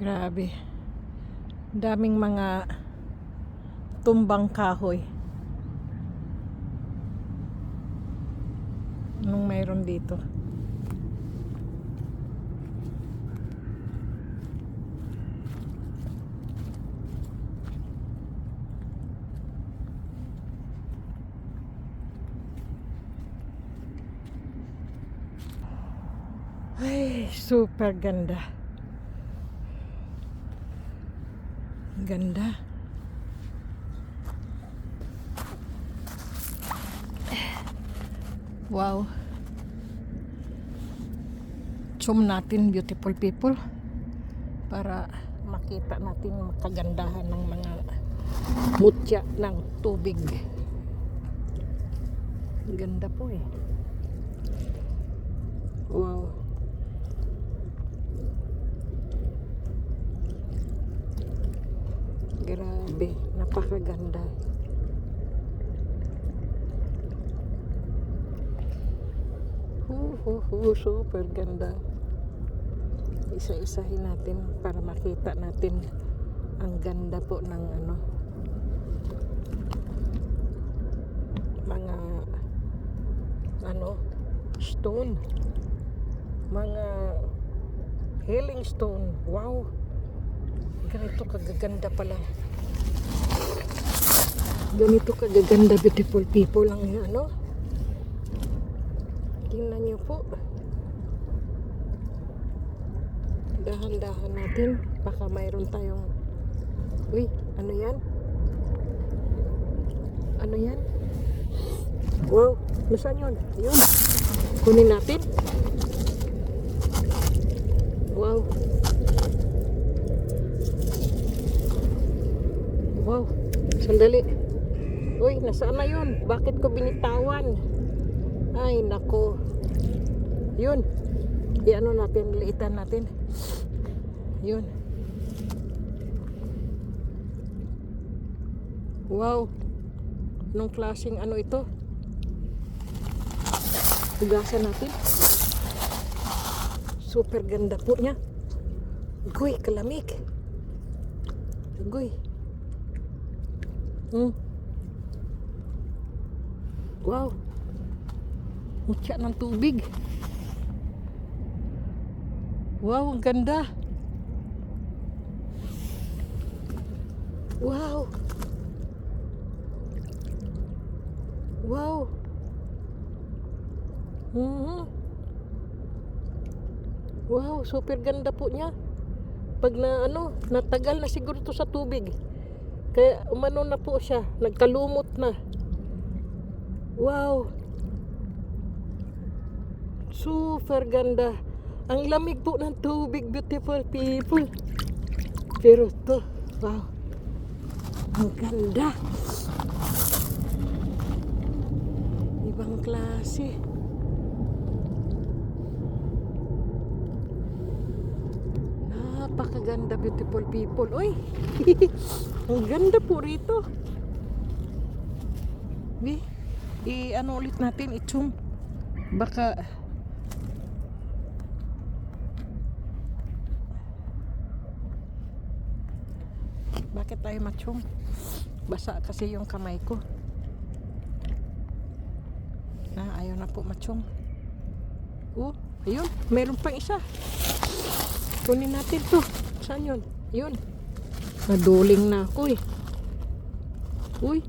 Grabe. Daming mga tumbang kahoy. Anong mayroon dito? Ay, super ganda. Ganda. Wow. Zoom natin, beautiful people, para makita natin yung kagandahan ng mga mutya ng tubig. Ganda po eh. Wow. Grabe, napakaganda. Super ganda. Isa-isahin natin para makita natin ang ganda po ng mga stone, mga healing stone. Wow, ganito kagaganda pala, ganito kagaganda, beautiful people, ang tingnan niyo po. Dahan-dahan natin, baka mayroon tayong ano yan? Ano yan? Wow, nasaan yun? Yun, kunin natin. Wow. Wow, sandali. Uy, nasaan na yun? Bakit ko binitawan? Ay, nako. Yun. I-ano natin, liitan natin. Yun. Wow. Anong klaseng ito? Hugasan natin. Super ganda po niya. Guy, kalamig. Guy. Wow. Mutya ng tubig. Wow, ang ganda. Wow. Wow. Wow, super ganda po niya. Pag natagal na siguro to sa tubig. Kaya umano na po siya, nagkalumot na. Wow. Super ganda. Ang lamig po ng tubig, beautiful people. Pero to, wow. Ang ganda. Ibang klase. Napakaganda, beautiful people. Uy! Ang ganda po rito. Ulit natin, i-zoom. Baka bakit tayo machong? Basa kasi yung kamay ko. Ayaw na po machong. Ayun, meron pang isa. Kunin natin to. Saan yun? Yun. Naduling na ako eh. Uy.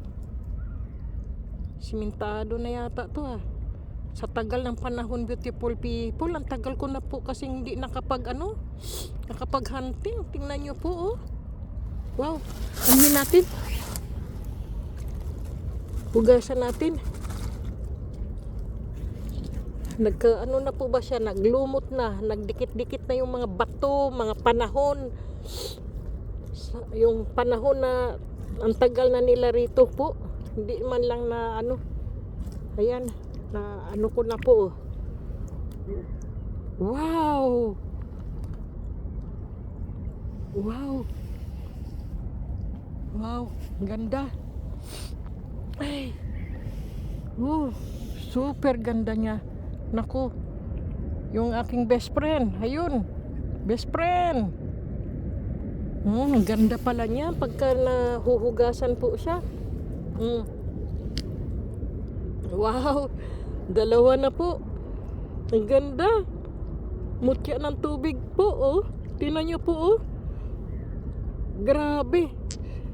Simentado na yata to ah. Sa tagal ng panahon, beautiful people, ang tagal ko na po kasi hindi nakapag-hunting. Tingnan nyo po oh. Wow. Anuhin natin. Hugasan natin. Na po ba siya? Naglumot na. Nagdikit-dikit na yung mga bato, mga panahon. Yung panahon na ang tagal na nila rito po. Hindi man lang na ayan. Na ko na po. Wow. Wow. Wow, ganda. Ay. Super ganda niya. Naku. Yung aking best friend. Ayun. Best friend. Ang ganda pala niya pagka nahuhugasan po siya. Wow, dalawa na po. Ang ganda. Mutya ng tubig po, oh. Tingnan niyo po, oh. Grabe.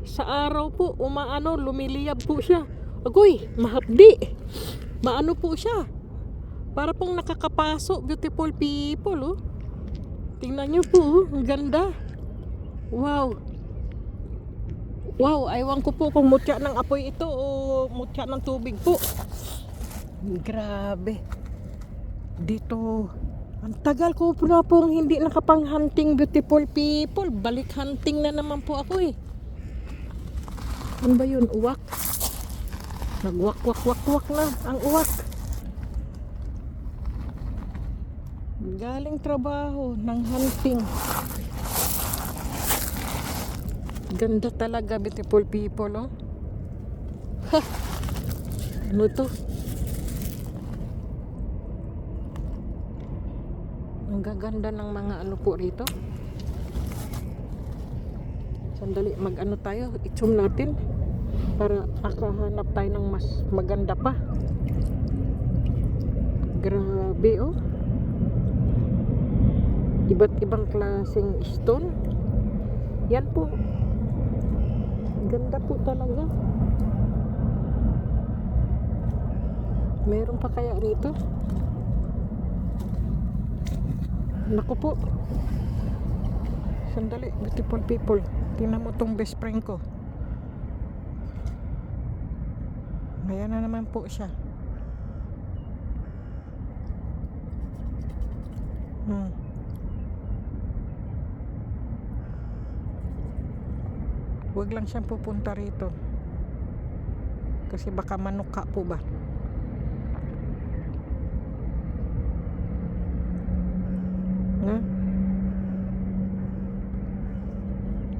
Sa araw po, lumiliyab po siya. Agoy, mahapdi. Maano po siya. Para pong nakakapaso, beautiful people, oh. Tingnan niyo po, oh. Ang ganda. Wow. Wow, aywan ko po kung mutya ng apoy ito o mutya ng tubig po. Grabe. Dito, ang tagal ko po na pong hindi nakapang-hunting, beautiful people. Balik hunting na naman po ako eh. Ano ba yun? Uwak? Nagwak-wak-wak-wak na ang uwak. Galing trabaho ng hunting. Ganda talaga, beautiful people, oh. Ha! Ano to? Ang gaganda ng mga ano po rito. Sandali, mag-ano tayo, i-zoom natin para makahanap tayo ng mas maganda pa. Grabe, oh. Iba't ibang klaseng stone. Yan po. Ganda po talaga. Meron pa kaya rito? Naku po. Sandali, beautiful people. Tingnan mo tong best friend ko. Ayan na naman po siya. Huwag lang siyang pupunta rito. Kasi baka manuka po ba?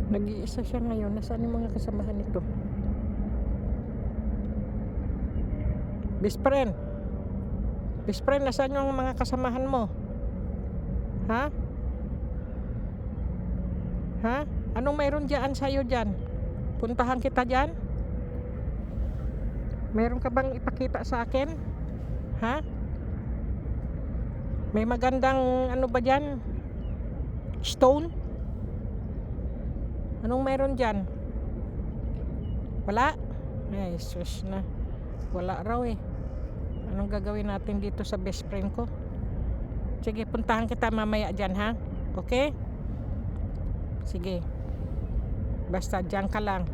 Nag-iisa siya ngayon. Nasaan yung mga kasamahan nito? Best friend. Best friend, nasaan yung mga kasamahan mo? Ha? Ha? Anong mayroon dyan sa'yo dyan? Puntahan kita dyan? Meron ka bang ipakita sa akin? Ha? May magandang ano ba dyan? Stone? Anong meron dyan? Wala? Ay, sus na. Wala raw eh. Anong gagawin natin dito sa best friend ko? Sige, puntahan kita mamaya dyan, ha? Okay? Sige. Basta dyan ka lang.